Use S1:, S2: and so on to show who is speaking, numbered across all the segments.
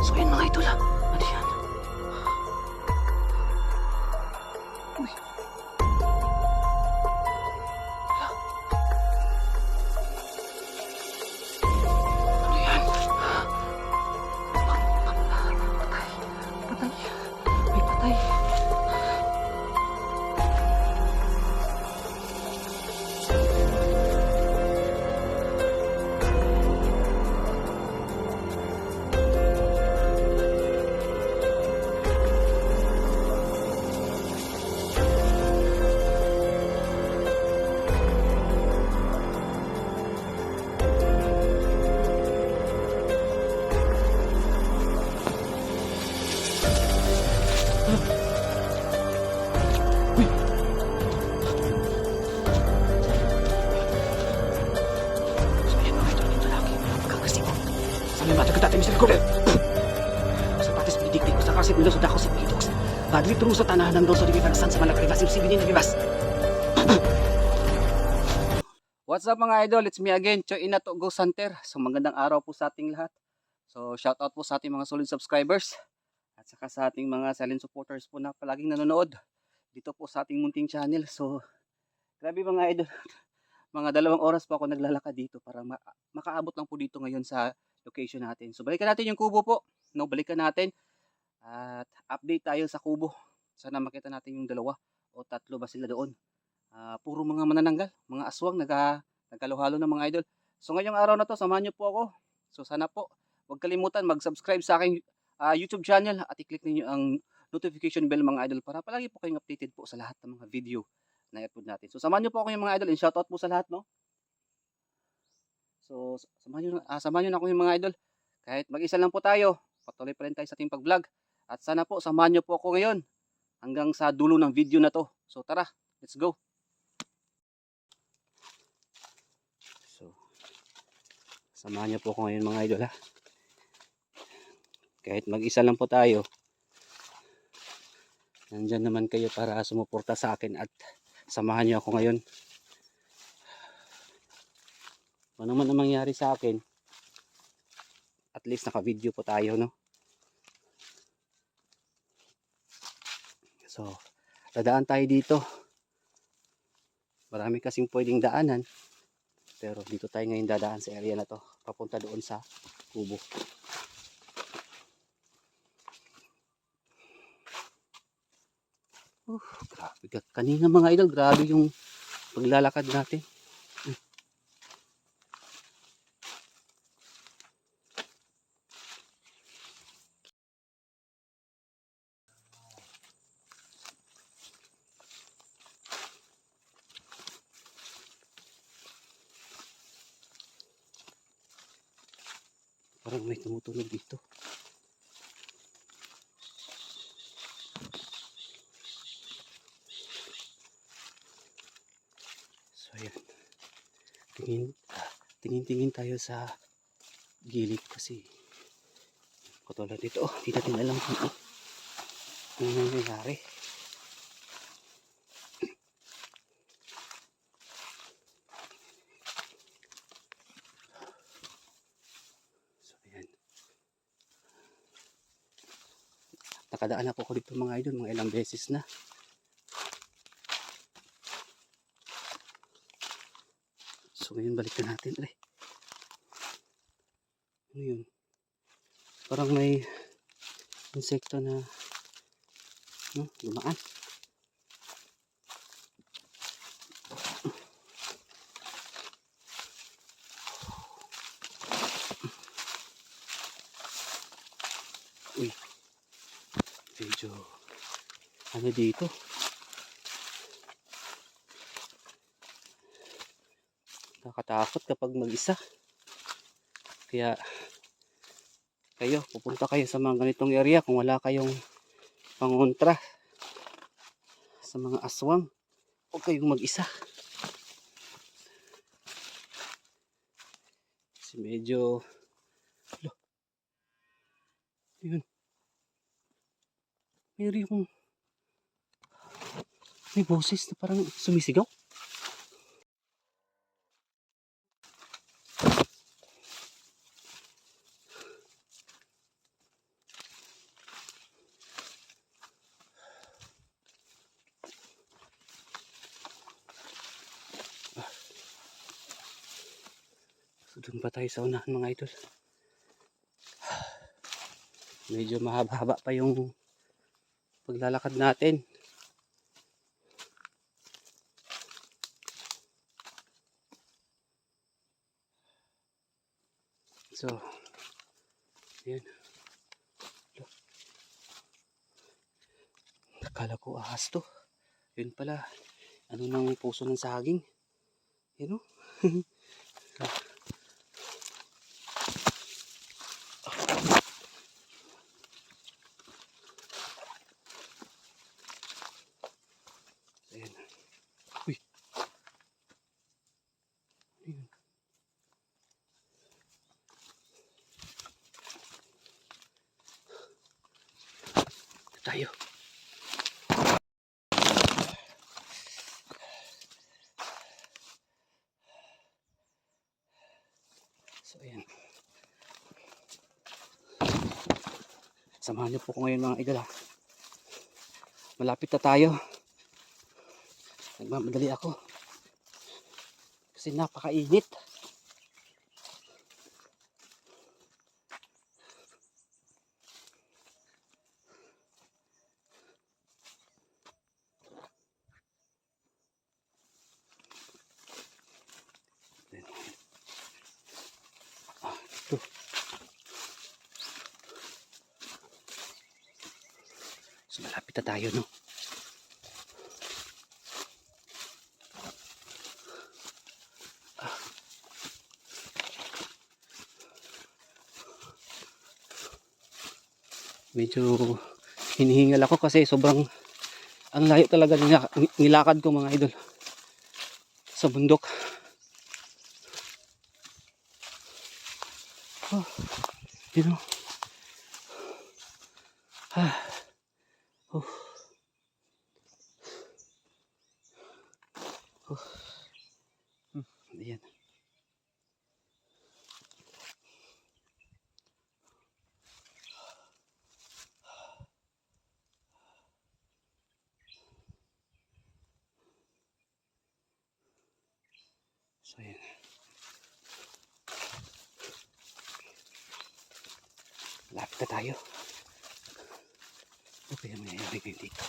S1: So yun mga idol ha. Ano yan? Uy. Wala. Ano yan? Patay. Patay. May patay. So yan mga idol, yung lalaki. Magkakasibo. Sabi matagat natin Mr. Gordon. Sa patis pinidiktik ko sa kasi pilos sa dako si Pidox. Badli true sa tanahan ng doon sa Divitan sa malaki ribas. Sibsibin ni ribas. What's up mga idol? It's me again, Choy Inato Ghost Hunter. So magandang araw po sa ating lahat. So shout out po sa ating mga solid subscribers. At saka sa ating mga silent supporters po na palaging nanonood dito po sa ating munting channel. So grabe mga idol. Mga 2 oras po ako naglalakad dito para makaabot lang po dito ngayon sa location natin. So balikan natin yung kubo po. No, balikan natin. At update tayo sa kubo. Sana makita natin yung 2 o 3 ba sila doon. Puro mga manananggal, mga aswang nagkaluhalo ng mga idol. So ngayong araw na to, samahan niyo po ako. So sana po, huwag kalimutan mag-subscribe sa aking YouTube channel at i-click niyo ang notification bell mga idol para palagi po kayong updated po sa lahat ng mga video na i-upload natin. So samahan niyo po ako yung mga idol and shoutout po sa lahat, no? So samahan niyo na ako yung mga idol. Kahit mag-isa lang po tayo, patuloy pa rin tayo sa ating pag-vlog. At sana po, samahan niyo po ako ngayon hanggang sa dulo ng video na to. So tara, let's go! So, samahan niyo po ako ngayon mga idol ha. Kahit mag-isa lang po tayo, nandyan naman kayo para sumuporta sa akin at samahan niyo ako ngayon. Ano man ang mangyari sa akin, at least naka-video po tayo, no? So, dadaan tayo dito. Marami kasing pwedeng daanan. Pero dito tayo ngayon dadaan sa area na to. Papunta doon sa kubo. Grabe. Kanina mga idol, grabe yung paglalakad natin. Parang may tumutunog dito. So ayan. Tingin tayo sa gilid kasi katulad dito. Hindi natin alam kung ano nangyayari. Nakadaan na po ako dito mga idol, mga ilang beses na. So ngayon balikan natin. Ano yun? Parang may insekto na dumaan. Uy. Medyo ano dito, nakakatakot kapag mag-isa, kaya pupunta kayo sa mga ganitong area kung wala kayong pangontra sa mga aswang, huwag kayong mag-isa kasi medyo yun, may boses na parang sumisigaw. Doon pa tayo sa unahan mga idol. Medyo mahaba-haba pa yung paglalakad natin. So, yun. Akala ko ahas to. Yun pala. Ano nang puso ng saging. Yun o. Ayan. Uy. Ayun. Tayo. So ayan. Samahan niyo po ko ngayon mga idol ha. Malapit na tayo. Nagmamadali ako. Kasi napakainit. Ito. So malapit na tayo no. Medyo hinihingal ako kasi sobrang ang layo talaga nilakad ko mga idol sa bundok. Oh, you know. Oh. Oh. Ayan. So ayan. Lapit na tayo. Okay, mangyayari ngayon dito.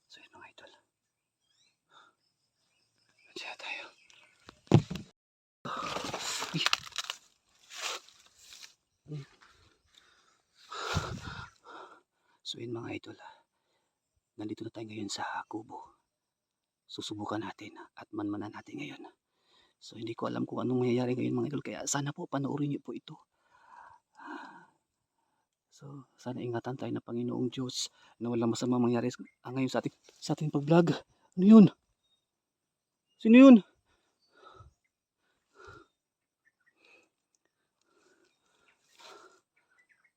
S1: So ayan mga idol. Diyan tayo. So ayan mga idol. Nandito na tayo ngayon sa kubo. Susubukan natin at manmanan natin ngayon. So hindi ko alam kung anong mangyayari ngayon mga idol. Kaya sana po panoorin niyo po ito. So sana ingatan tayo ng Panginoong Diyos na walang masama mangyari ngayon sa ating pag-vlog. Ano yun? Sino yun?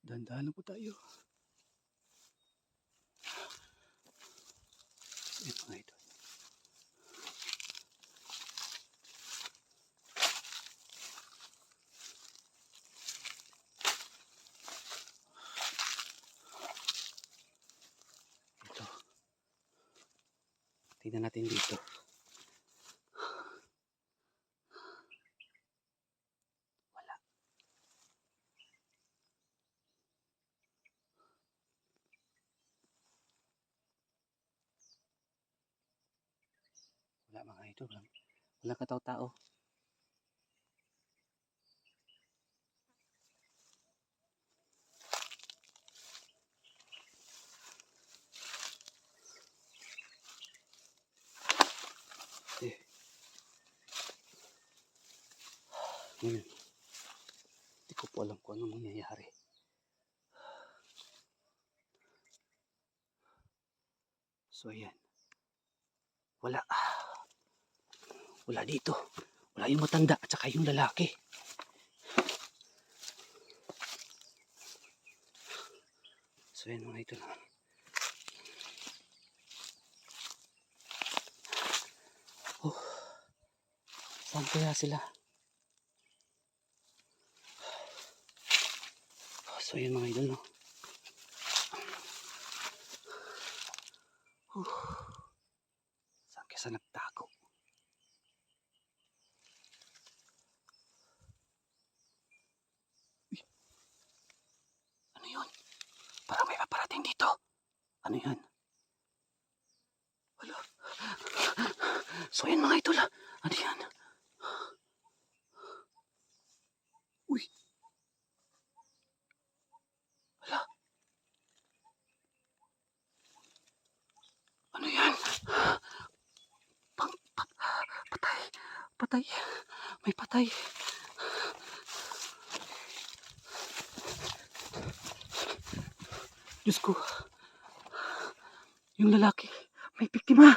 S1: Dahan-dahan po tayo. Ayan mga idol. Ito. Tingnan natin dito. Wala. Wala mga idol. Wala katao-tao. Ngayon, hindi ko po alam kung anong mangyayari. So ayan. Wala. Wala dito. Wala yung matanda at saka yung lalaki. So ayan mga idol. Oh. Saan kaya sila? So ayan mga idol no. Saan kesa nagtago? Uy, ano yun? Parang may paparating dito. Ano yan? Wala. So yan mga idol. Ano yan? Uy. Wala. Ano yan? Patay. Patay. May patay. Diyos ko. Yung lalaki. May biktima.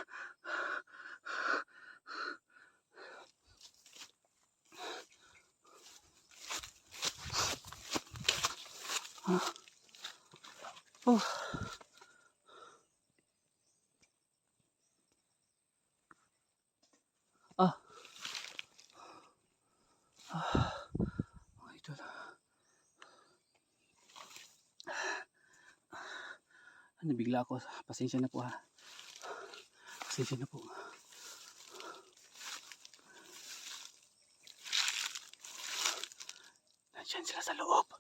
S1: Oh. Ah. Mga idol. Nabigla ako. Pasensya na po ha. Pasensya na po. Nandiyan sila sa loob.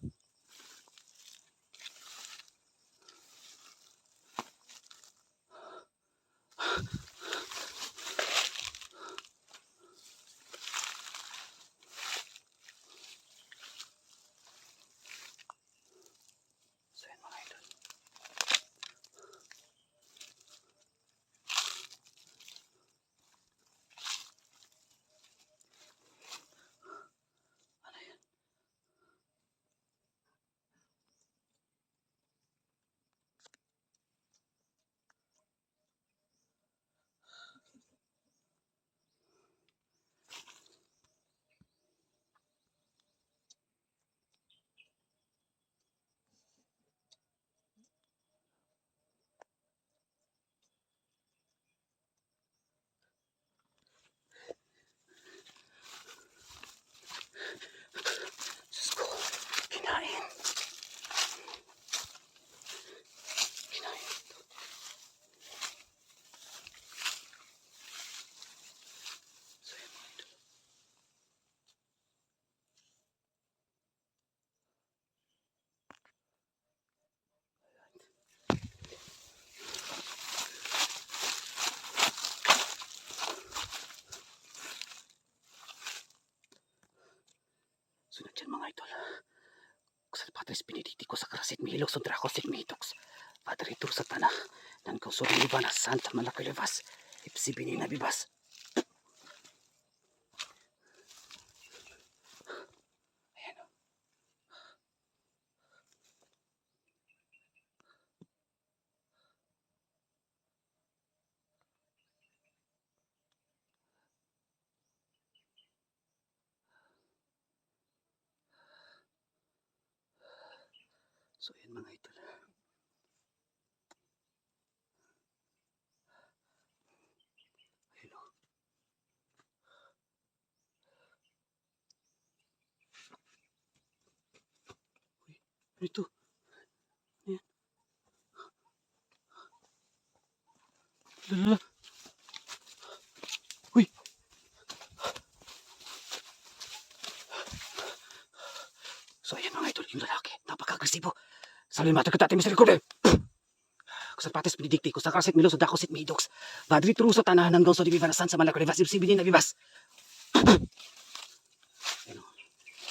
S1: So yan mga idol. Ano yan? Diyos ko. Kinain. Kinain ito. So yan mga idol. Sunod yan mga idol. Kusal Patris Benedictico sa Karasit Mihilok Sundrakosit Mihitox. Padre Tur Satana. Nan kausuri Libana Santa Malakalevas. Ipsibini na bibas. Ayan o. So yan mga idol. Ayan o. Uy, ano ito? Ayan. Lala. Uy. So ayan mga idol, yung lalaki. Napaka-agresibo. Salim mata kita timis record. Kusal Patris Benedictico sa Karasit Mihilok Sundrakosit Mihitox. Padre Tur Satana. Nan kausuri Libana Santa Malakalevas. Ipsibini na bibas. Ayan o.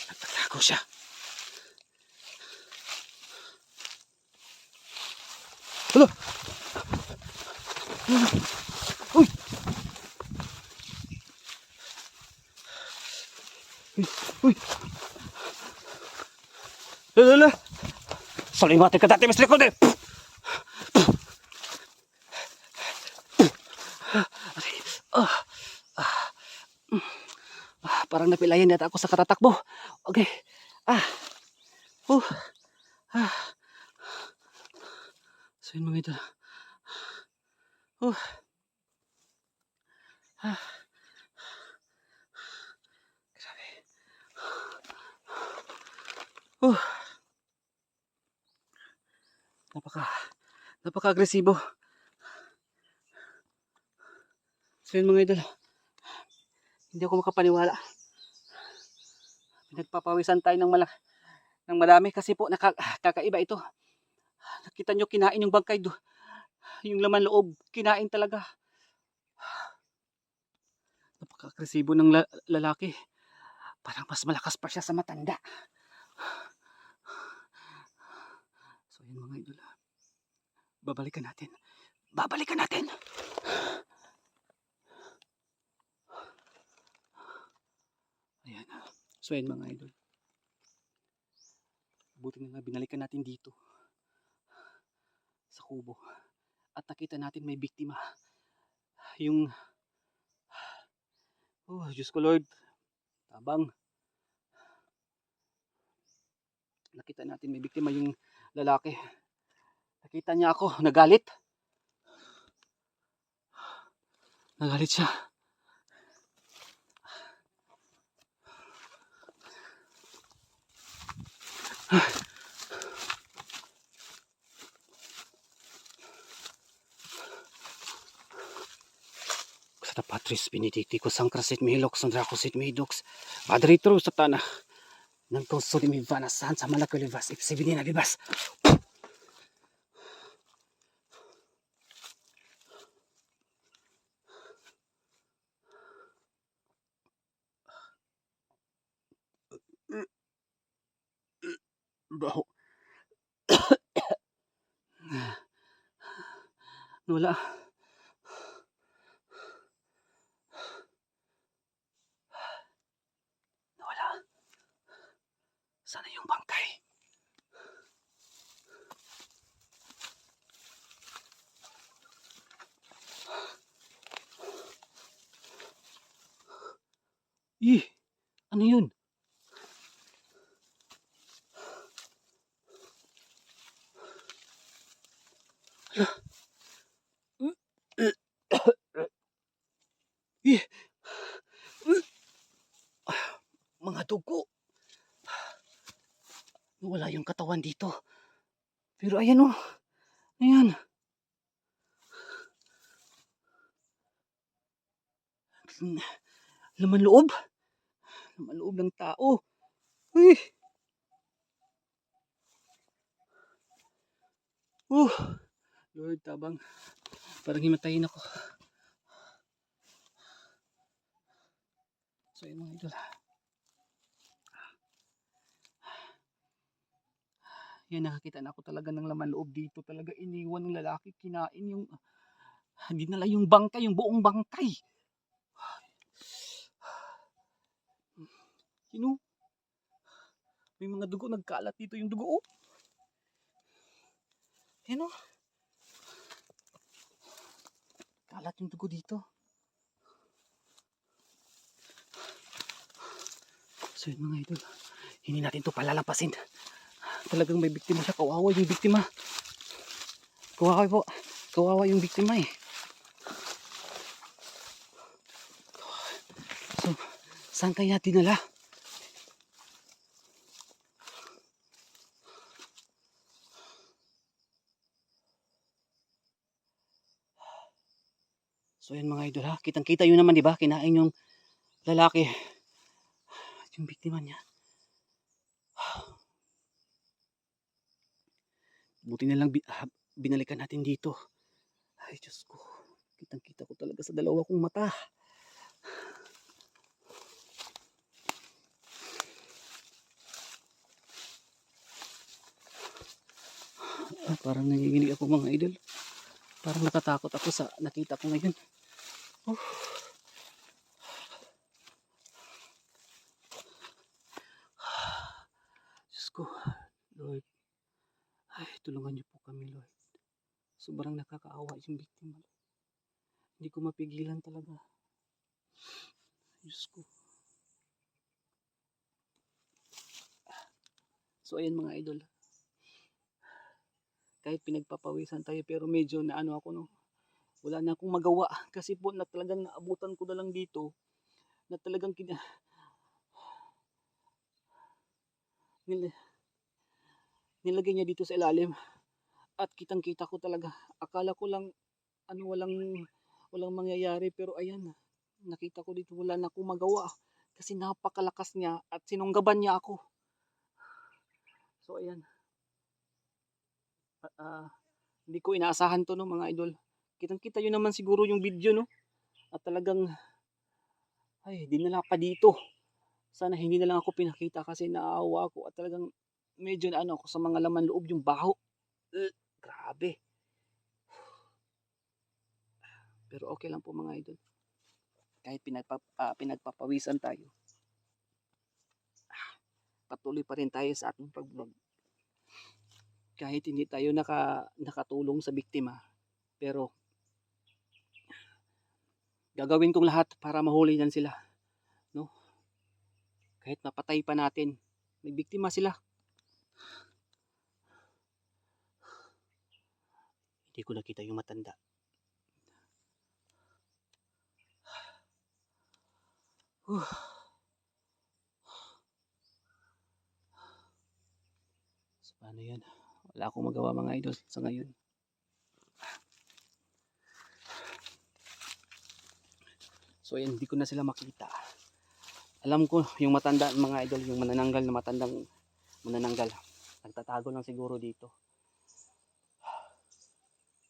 S1: Nagtatago siya. Hala! Uy! Uy! Lala! Salim mata kita timis record. Parang napilayan yata ako sa katatakbo. Okay. Uh, ah. So yun mga ito. Grabe. Napaka-agresibo. So yun mga idol, hindi ako makapaniwala. Nagpapawisan tayo ng madami kasi po kakaiba ito. Nakita nyo kinain yung bangkay do. Yung laman loob, kinain talaga. Napaka-agresibo ng lalaki. Parang mas malakas pa siya sa matanda. So yun mga idol. Babalikan natin. Babalikan natin. Ayan. So yun mga idol. Buti na nga binalikan natin dito. Sa kubo. At nakita natin may biktima. Yung oh, Diyos ko Lord. Tabang. Nakita natin may biktima yung lalaki. Nakita niya ako. Nagalit. Nagalit siya. Sa Patris Benedicticus Sancrasit Mihilox Sandracosit Mihidux Padre True Satana ng Conso de Mivana San sa Malaculivas Ipsibidina Vivas. Bro. Wala. Nawala. Sana yung bangkay. Ano yun? Mga dugo. Wala yung katawan dito. Pero ayan oh. Ayan. Laman loob. Laman loob ng tao. Uy. Lord, tabang. Parang himatayin ako. So yun mga idol. Yan, nakakita na ako talaga ng laman loob dito. Talaga iniwan ng lalaki. Kinain yung, hindi nala yung bangkay, yung buong bangkay. Sino? May mga dugo, nagkalat dito yung dugo. Oh. Yan oh. Kalat yung dugo dito. So yun mga idol. Hindi natin to palalapasin. Talagang may biktima siya. Kawawa yung biktima. Kawawa po. Kawawa yung biktima eh. So, saan kaya dinala? So yan mga idol ha. Kitang kita yun naman diba. Kinain yung lalaki. Yung biktima niya. Buti na lang binalikan natin dito. Ay Diyos ko. Kitang kita ko talaga sa dalawa kong mata. Parang nanginginig ako mga idol. Parang natatakot ako sa nakita ko ngayon. Oh. Diyos ko. Lord. Ay, tulungan niyo po kami Lord. Sobrang nakakaawa yung biktima. Hindi ko mapigilan talaga. Diyos ko. So ayan mga idol. Kahit pinagpapawisan tayo pero medyo na ano ako no. Wala na akong magawa kasi po na talagang naabutan ko na lang dito na talagang nilagay niya dito sa ilalim at kitang kita ko talaga. Akala ko lang ano walang mangyayari, pero ayan, nakita ko dito wala na akong magawa kasi napakalakas niya at sinunggaban niya ako. So ayan, hindi ko inaasahan to, no, mga idol. Kitang-kita yun naman siguro yung video, no, at talagang ay dinala pa dito. Sana hindi na lang ako pinakita kasi naawa ako at talagang medyo na ano ako sa mga laman loob, yung baho. Grabe. Pero okay lang po mga idol. Kahit pinagpapawisan tayo, patuloy pa rin tayo sa ating pag-vlog. Kahit hindi tayo nakatulong sa biktima, pero gagawin kong lahat para mahuli yan sila, no? Kahit mapatay pa natin, may biktima sila. Hindi ko nakita yung matanda. So, paano yan? Wala akong magawa mga idol sa ngayon. So ayan, hindi ko na sila makita. Alam ko yung matanda mga idol, yung manananggal na matandang manananggal, nagtatago lang siguro dito.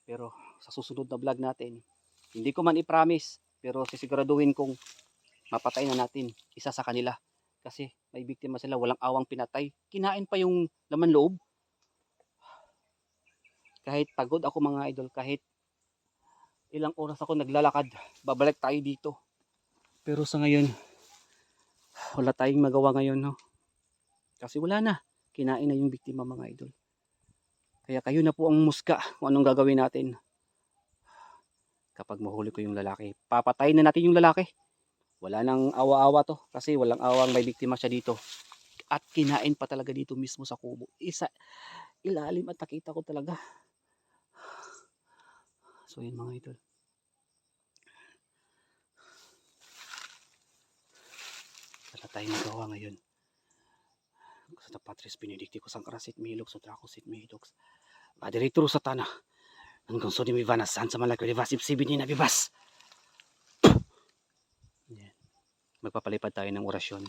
S1: Pero sa susunod na vlog natin, hindi ko man i-promise, pero sisiguraduhin kong mapatay na natin isa sa kanila. Kasi may biktima sila, walang awang pinatay. Kinain pa yung laman loob. Kahit pagod ako mga idol, kahit ilang oras ako naglalakad, babalik tayo dito. Pero sa ngayon, wala tayong magawa ngayon, no? Kasi wala na. Kinain na yung biktima mga idol. Kaya kayo na po ang musga kung anong gagawin natin. Kapag mahuli ko yung lalaki, papatayin na natin yung lalaki. Wala nang awa-awa to kasi walang awang may biktima siya dito. At kinain pa talaga dito mismo sa kubo. Ilalim at nakita ko talaga. So yun mga idol. Wala tayong magawa ngayon. Sa Patris Benedicticus ang karasit mihilogs o trakosit mihilogs. Madiritur sa tanah. Hanggang so di may vanasan sa malaki rivas ibsibin ni nabibas. Yan. Magpapalipad tayo ng orasyon.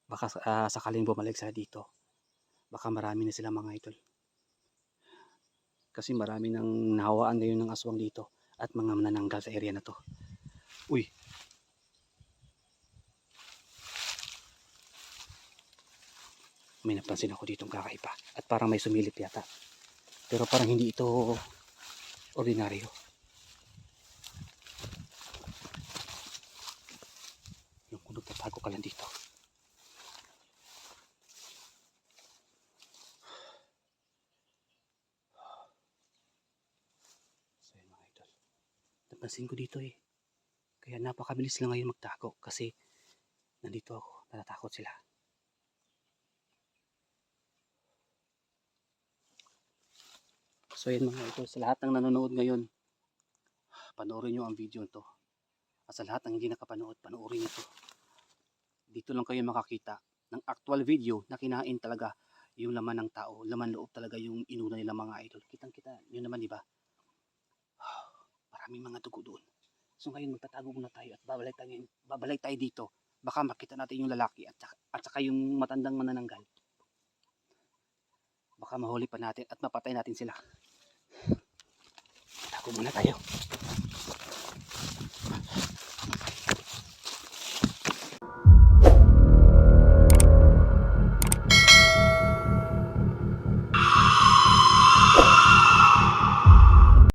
S1: Baka sakaling bumalik sila dito. Baka marami na sila mga idol. Kasi marami nang nahawaan ngayon ng aswang dito at mga manananggal sa area na to. Uy. May napansin ako ditong kakaiba at parang may sumilip yata. Pero parang hindi ito ordinaryo. Yung kung nagtatago ka lang dito. So yun mga idol. Napansin ko dito eh. Kaya napakabilis lang ngayon magtago kasi nandito ako. Natatakot sila. So yun mga idol, sa lahat ng nanonood ngayon, panoorin nyo ang video to. At sa lahat ng hindi nakapanood, panoorin nyo to. Dito lang kayo makakita ng actual video na kinain talaga yung laman ng tao. Laman loob talaga yung inuna nila mga idol. Kitang-kita nyo naman, di ba? Maraming mga dugo doon. So ngayon magtatago muna tayo at babalik tayo dito. Baka makita natin yung lalaki at saka yung matandang manananggal. Baka mahuli pa natin at mapatay natin sila. Tago muna tayo.